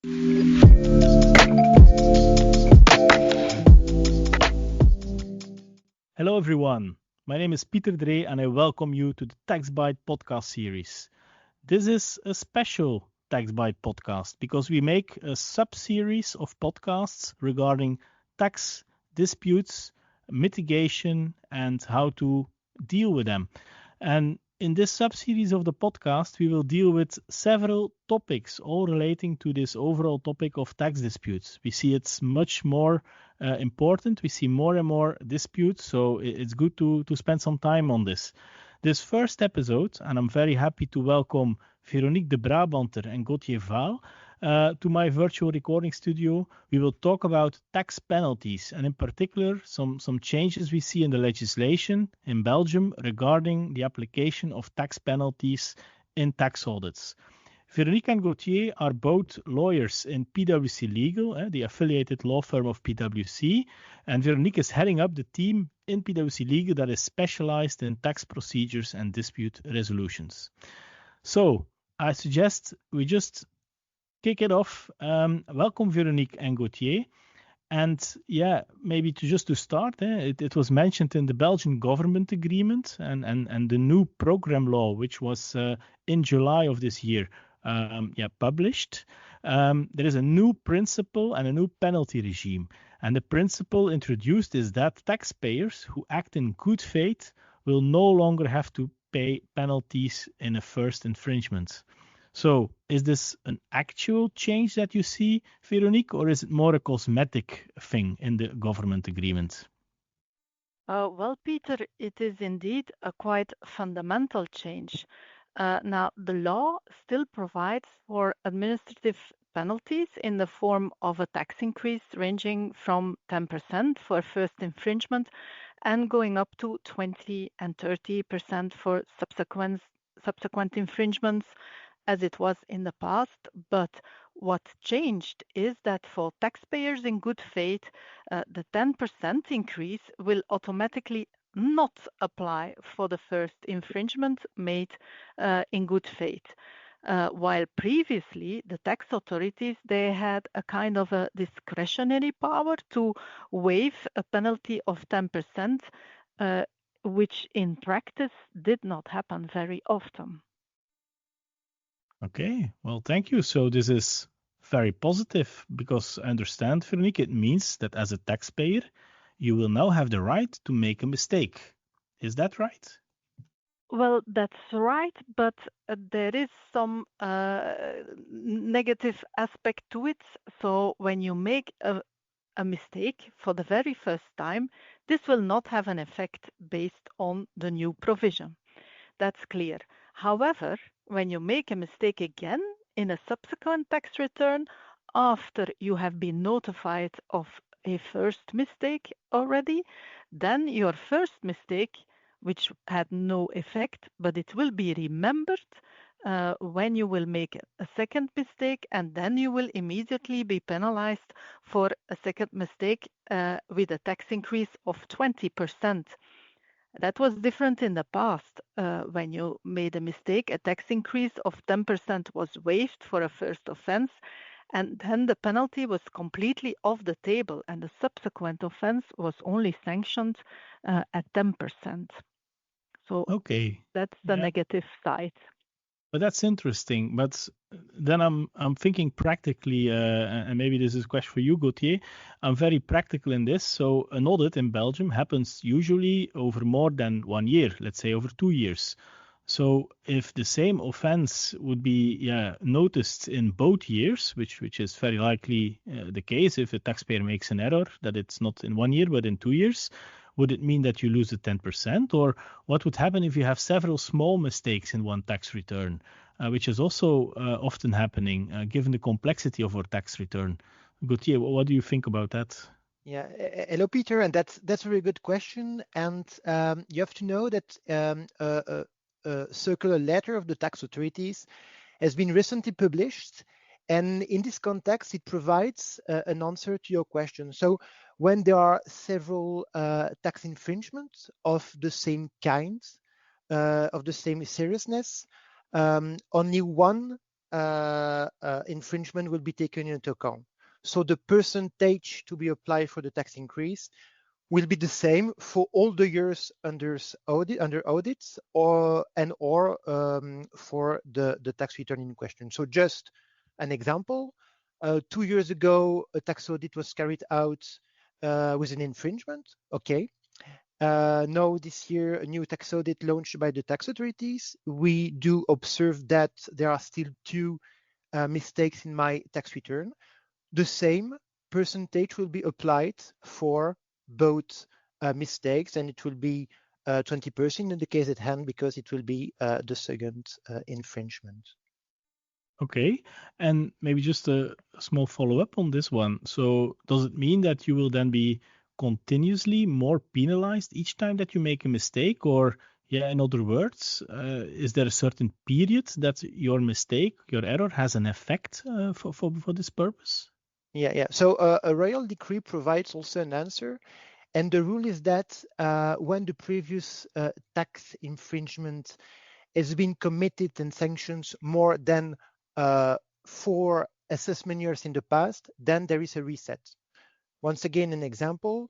Hello, everyone. My name is Pieter and I welcome you to the Tax Bite podcast series. This is a special Tax Bite podcast because we make a sub-series of podcasts regarding tax disputes, mitigation, and how to deal with them. And in this sub-series of the podcast, we will deal with several topics, all relating to this overall topic of tax disputes. We see it's much more important. We see more and more disputes, so it's good to spend some time on this. This first episode, and I'm very happy to welcome Veronique de Brabanter and Gauthier Vaal to my virtual recording studio. We will talk about tax penalties and in particular some changes we see in the legislation in Belgium regarding the application of tax penalties in tax audits. Veronique and Gauthier are both lawyers in PwC Legal, the affiliated law firm of PwC, and Veronique is heading up the team in PwC Legal that is specialized in tax procedures and dispute resolutions. So I suggest we just kick it off. Welcome, Veronique and Gauthier. And maybe to start, it was mentioned in the Belgian government agreement and the new program law, which was in July of this year, published. There is a new principle and a new penalty regime. And the principle introduced is that taxpayers who act in good faith will no longer have to pay penalties in a first infringement. So is this an actual change that you see, Veronique, or is it more a cosmetic thing in the government agreement? Well, Peter, it is indeed a quite fundamental change. Now, the law still provides for administrative penalties in the form of a tax increase ranging from 10% for first infringement and going up to 20 and 30% for subsequent infringements, as it was in the past. But what changed is that for taxpayers in good faith, the 10% increase will automatically not apply for the first infringement made in good faith. While previously the tax authorities, they had a kind of a discretionary power to waive a penalty of 10%, which in practice did not happen very often. Okay, well, thank you. So this is very positive because I understand, Veronique, it means that as a taxpayer, you will now have the right to make a mistake. Is that right? Well, that's right, but there is some negative aspect to it. So when you make a mistake for the very first time, this will not have an effect based on the new provision. That's clear. However, when you make a mistake again in a subsequent tax return after you have been notified of a first mistake already, then your first mistake, which had no effect, but it will be remembered when you will make a second mistake, and then you will immediately be penalized for a second mistake with a tax increase of 20%. That was different in the past. When you made a mistake, a tax increase of 10% was waived for a first offense, and then the penalty was completely off the table, and the subsequent offense was only sanctioned at 10%. So that's the negative side. But that's interesting. But then I'm thinking practically, and maybe this is a question for you, Gauthier. I'm very practical in this. So an audit in Belgium happens usually over more than 1 year, let's say over 2 years. So if the same offense would be noticed in both years, which is very likely the case if a taxpayer makes an error, that it's not in 1 year but in 2 years, would it mean that you lose the 10%? Or what would happen if you have several small mistakes in one tax return, which is also often happening given the complexity of our tax return? Gauthier, what do you think about that? Yeah, hello, Peter, and that's a very good question. And you have to know that a circular letter of the tax authorities has been recently published. And in this context, it provides an answer to your question. So when there are several tax infringements of the same kind, of the same seriousness, only one infringement will be taken into account. So the percentage to be applied for the tax increase will be the same for all the years under audits or for the tax return in question. So just an example, 2 years ago, a tax audit was carried out with an infringement. Okay. Now this year, a new tax audit launched by the tax authorities. We do observe that there are still 2 mistakes in my tax return. The same percentage will be applied for both mistakes, and it will be 20% in the case at hand because it will be the second infringement. Okay, and maybe just a small follow-up on this one. So does it mean that you will then be continuously more penalized each time that you make a mistake? Or, yeah, in other words, is there a certain period that your mistake, your error, has an effect for this purpose? Yeah. So a royal decree provides also an answer. And the rule is that when the previous tax infringement has been committed and sanctions more than 4 assessment years in the past, then there is a reset. Once again, an example,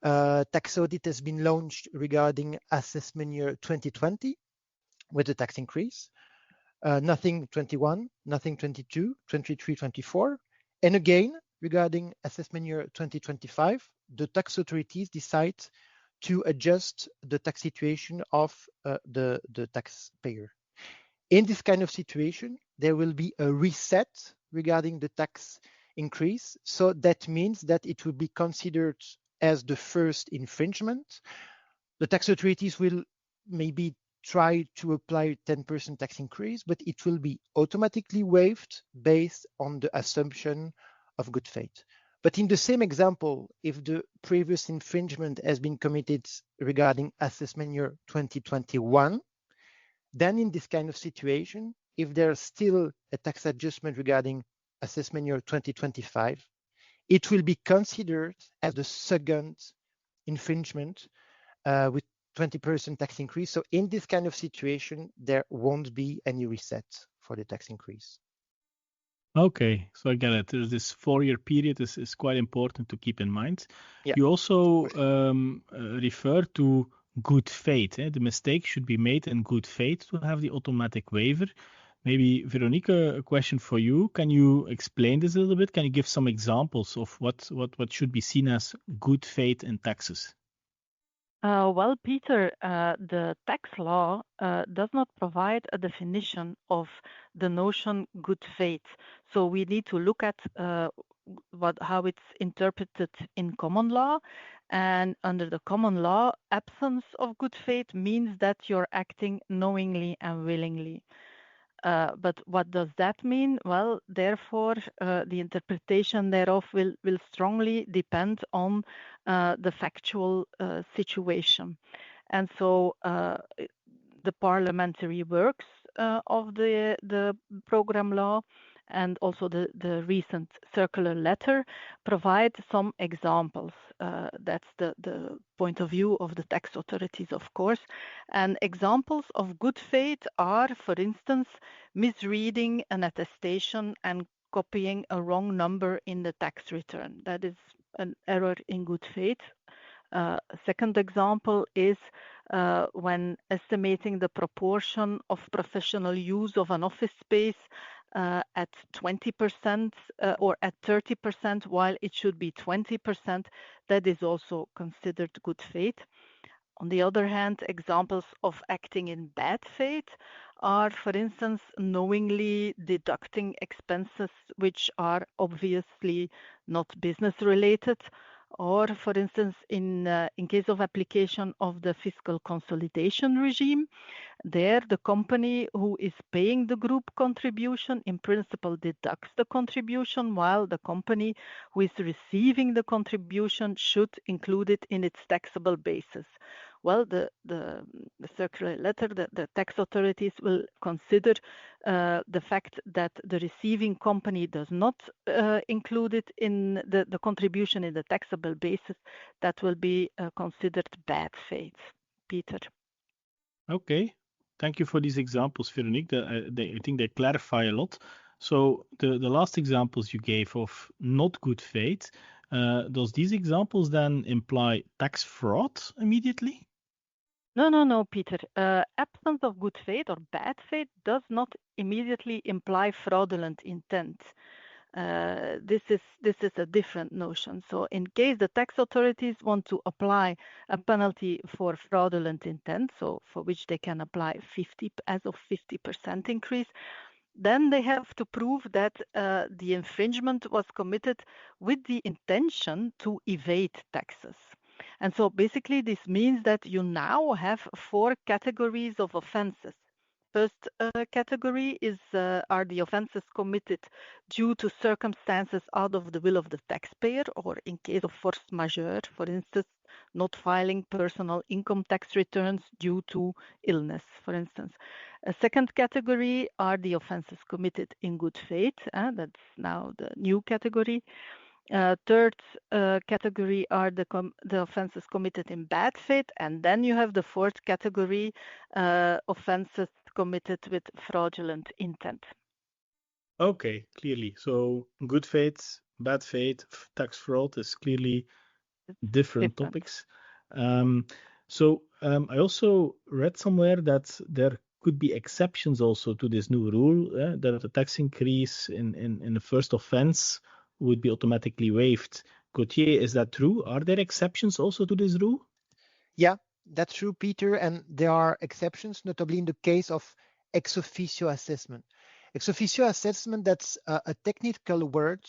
tax audit has been launched regarding assessment year 2020 with the tax increase, nothing 21, nothing 22, 23, 24. And again, regarding assessment year 2025, the tax authorities decide to adjust the tax situation of the taxpayer. In this kind of situation, there will be a reset regarding the tax increase. So that means that it will be considered as the first infringement. The tax authorities will maybe try to apply 10% tax increase, but it will be automatically waived based on the assumption of good faith. But in the same example, if the previous infringement has been committed regarding assessment year 2021, then in this kind of situation, if there's still a tax adjustment regarding assessment year 2025, it will be considered as the second infringement with 20% tax increase. So in this kind of situation, there won't be any reset for the tax increase. Okay, so I get it. There's this 4-year period is quite important to keep in mind. Yeah. You also refer to good faith. The mistake should be made in good faith to have the automatic waiver. Maybe, Veronica, a question for you. Can you explain this a little bit? Can you give some examples of what should be seen as good faith in taxes? Well, Peter, the tax law does not provide a definition of the notion good faith. So we need to look at how it's interpreted in common law. And under the common law, absence of good faith means that you're acting knowingly and willingly. But what does that mean? Well, therefore, the interpretation thereof will strongly depend on the factual situation. And so the parliamentary works of the program law and also the recent circular letter provide some examples. That's the point of view of the tax authorities, of course. And examples of good faith are, for instance, misreading an attestation and copying a wrong number in the tax return. That is an error in good faith. Second example is when estimating the proportion of professional use of an office space at 20% or at 30%, while it should be 20%, that is also considered good faith. On the other hand, examples of acting in bad faith are, for instance, knowingly deducting expenses which are obviously not business related, or, for instance, in case of application of the fiscal consolidation regime, there the company who is paying the group contribution in principle deducts the contribution, while the company who is receiving the contribution should include it in its taxable basis. Well, the circular letter, the tax authorities will consider the fact that the receiving company does not include it in the contribution in the taxable basis. That will be considered bad faith. Pieter. Okay, Thank you for these examples, Veronique. I think they clarify a lot. So the last examples you gave of not good faith, does these examples then imply tax fraud immediately? No, Peter. Absence of good faith or bad faith does not immediately imply fraudulent intent. This is a different notion. So in case the tax authorities want to apply a penalty for fraudulent intent, so for which they can apply 50% increase, then they have to prove that the infringement was committed with the intention to evade taxes. And so basically this means that you now have 4 categories of offenses. First category are the offenses committed due to circumstances out of the will of the taxpayer, or in case of force majeure, for instance, not filing personal income tax returns due to illness, for instance. A second category are the offenses committed in good faith. That's now the new category. Third category are the offenses committed in bad faith, and then you have the fourth category, offenses committed with fraudulent intent. Okay, clearly. So good faith, bad faith, tax fraud is clearly different topics. I also read somewhere that there could be exceptions also to this new rule, that the tax increase in the first offense would be automatically waived. Gauthier, is that true? Are there exceptions also to this rule? Yeah, that's true, Peter. And there are exceptions, notably in the case of ex officio assessment. Ex officio assessment, that's a technical word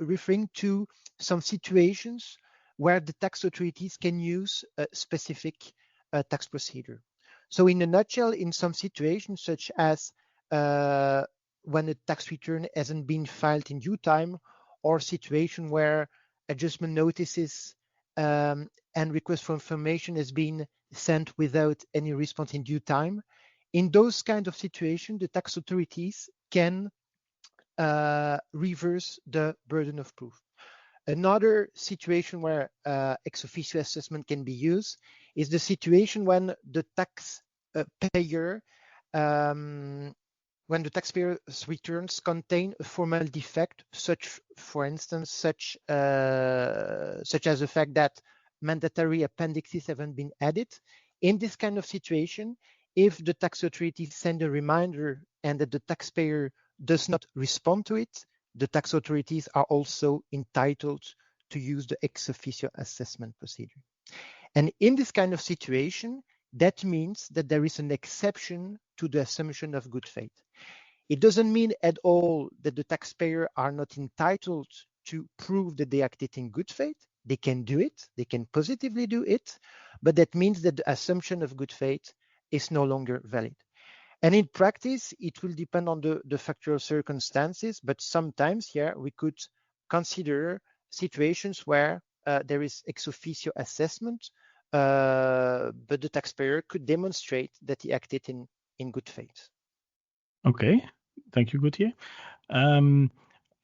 referring to some situations where the tax authorities can use a specific tax procedure. So in a nutshell, in some situations, such as when a tax return hasn't been filed in due time, or situation where adjustment notices and request for information has been sent without any response in due time, in those kind of situations, the tax authorities can reverse the burden of proof. Another situation where ex officio assessment can be used is the situation when the taxpayer when the taxpayer's returns contain a formal defect, for instance, such as the fact that mandatory appendixes haven't been added. In this kind of situation, if the tax authority send a reminder and that the taxpayer does not respond to it, the tax authorities are also entitled to use the ex officio assessment procedure. And in this kind of situation, that means that there is an exception to the assumption of good faith. It doesn't mean at all that the taxpayer are not entitled to prove that they acted in good faith. They can do it, they can positively do it, but that means that the assumption of good faith is no longer valid. And in practice, it will depend on the factual circumstances, but sometimes here we could consider situations where there is ex officio assessment, but the taxpayer could demonstrate that he acted in good faith. Okay, thank you, Gauthier.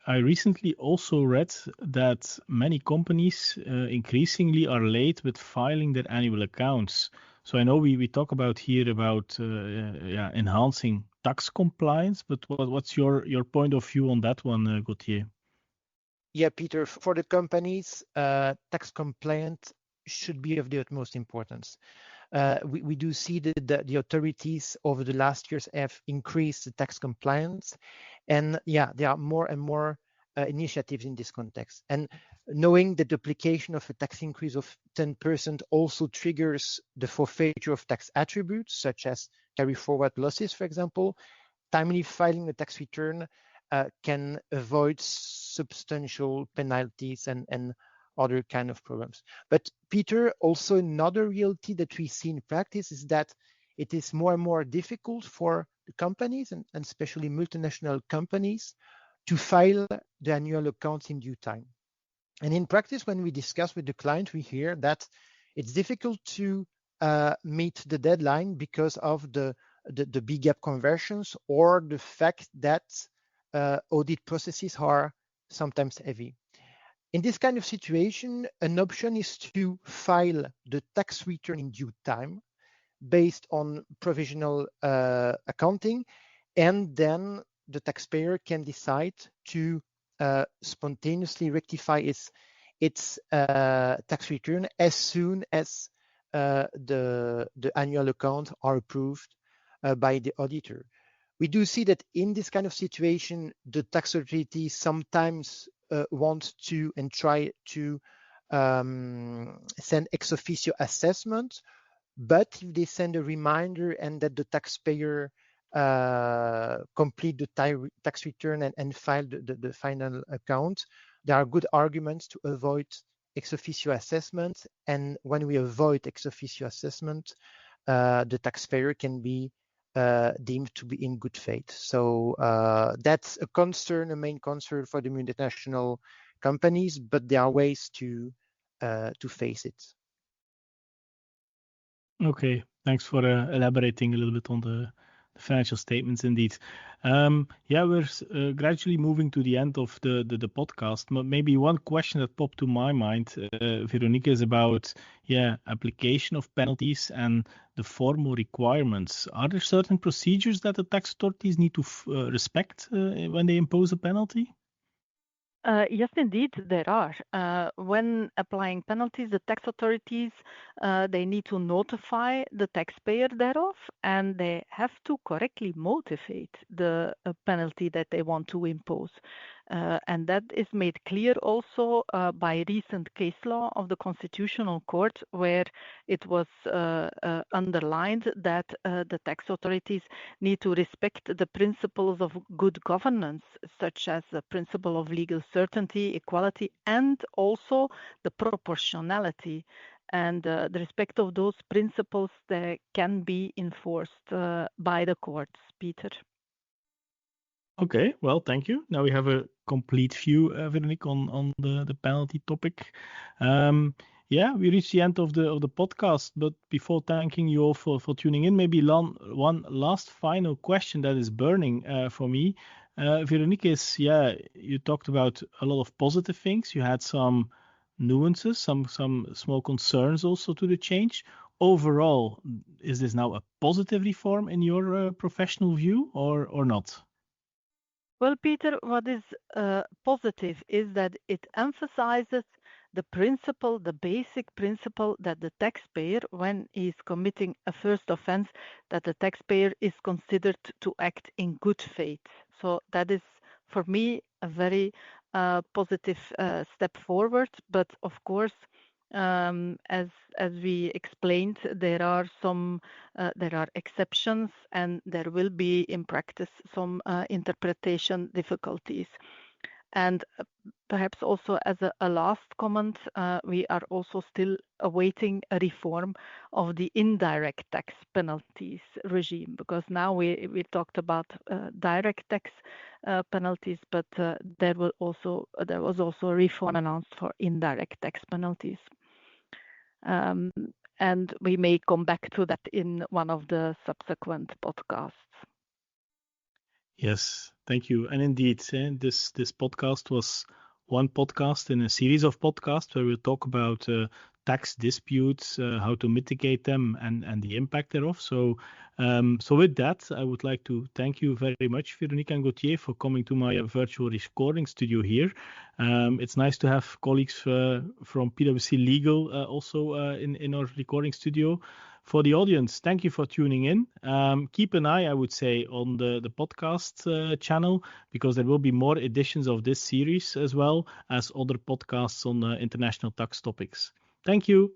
I recently also read that many companies increasingly are late with filing their annual accounts. So I know we talk about here about enhancing tax compliance, but what's your point of view on that one, Gauthier? Yeah, Peter, for the companies, tax compliance should be of the utmost importance. We do see that the authorities over the last years have increased the tax compliance, and there are more and more initiatives in this context. And knowing that the application of a tax increase of 10% also triggers the forfeiture of tax attributes, such as carry forward losses, for example, timely filing a tax return can avoid substantial penalties and other kind of problems. But Peter, also another reality that we see in practice is that it is more and more difficult for the companies and especially multinational companies to file the annual accounts in due time. And in practice, when we discuss with the client, we hear that it's difficult to meet the deadline because of the big gap conversions or the fact that audit processes are sometimes heavy. In this kind of situation, an option is to file the tax return in due time, based on provisional accounting, and then the taxpayer can decide to spontaneously rectify its tax return as soon as the annual accounts are approved by the auditor. We do see that in this kind of situation, the tax authority sometimes wants to and try to send ex officio assessments, but if they send a reminder and that the taxpayer complete the tax return and file the final account, there are good arguments to avoid ex officio assessment. And when we avoid ex officio assessment, the taxpayer can be deemed to be in good faith. So that's a concern, a main concern for the multinational companies, but there are ways to face it. Okay, thanks for elaborating a little bit on the financial statements indeed. Yeah, we're gradually moving to the end of the podcast. Maybe one question that popped to my mind, Veronica, is about application of penalties and the formal requirements. Are there certain procedures that the tax authorities need to respect when they impose a penalty? Yes, indeed, there are. When applying penalties, the tax authorities they need to notify the taxpayer thereof, and they have to correctly motivate the penalty that they want to impose. And that is made clear also by recent case law of the Constitutional Court, where it was underlined that the tax authorities need to respect the principles of good governance, such as the principle of legal certainty, equality, and also the proportionality. And the respect of those principles can be enforced by the courts, Pieter. Okay, well, thank you. Now we have a complete view, Veronique, on the penalty topic. Yeah, we reached the end of the podcast. But before thanking you all for tuning in, maybe one last final question that is burning for me. Veronique, is you talked about a lot of positive things. You had some nuances, some small concerns also to the change. Overall, is this now a positive reform in your professional view or not? Well, Pieter, what is positive is that it emphasizes the principle, the basic principle that the taxpayer, when he is committing a first offense, that the taxpayer is considered to act in good faith. So that is, for me, a very positive step forward. But of course, as we explained, there are exceptions, and there will be in practice some interpretation difficulties. And perhaps also as a last comment, we are also still awaiting a reform of the indirect tax penalties regime, because now we talked about direct tax penalties, but there was also a reform announced for indirect tax penalties. And we may come back to that in one of the subsequent podcasts. Yes, thank you. And indeed, this podcast was one podcast in a series of podcasts where we'll talk about tax disputes, how to mitigate them, and the impact thereof. So with that, I would like to thank you very much, Veronique and Gauthier, for coming to my virtual recording studio here. It's nice to have colleagues from PwC Legal also in our recording studio. For the audience, thank you for tuning in. Keep an eye, I would say, on the podcast channel, because there will be more editions of this series as well as other podcasts on international tax topics. Thank you.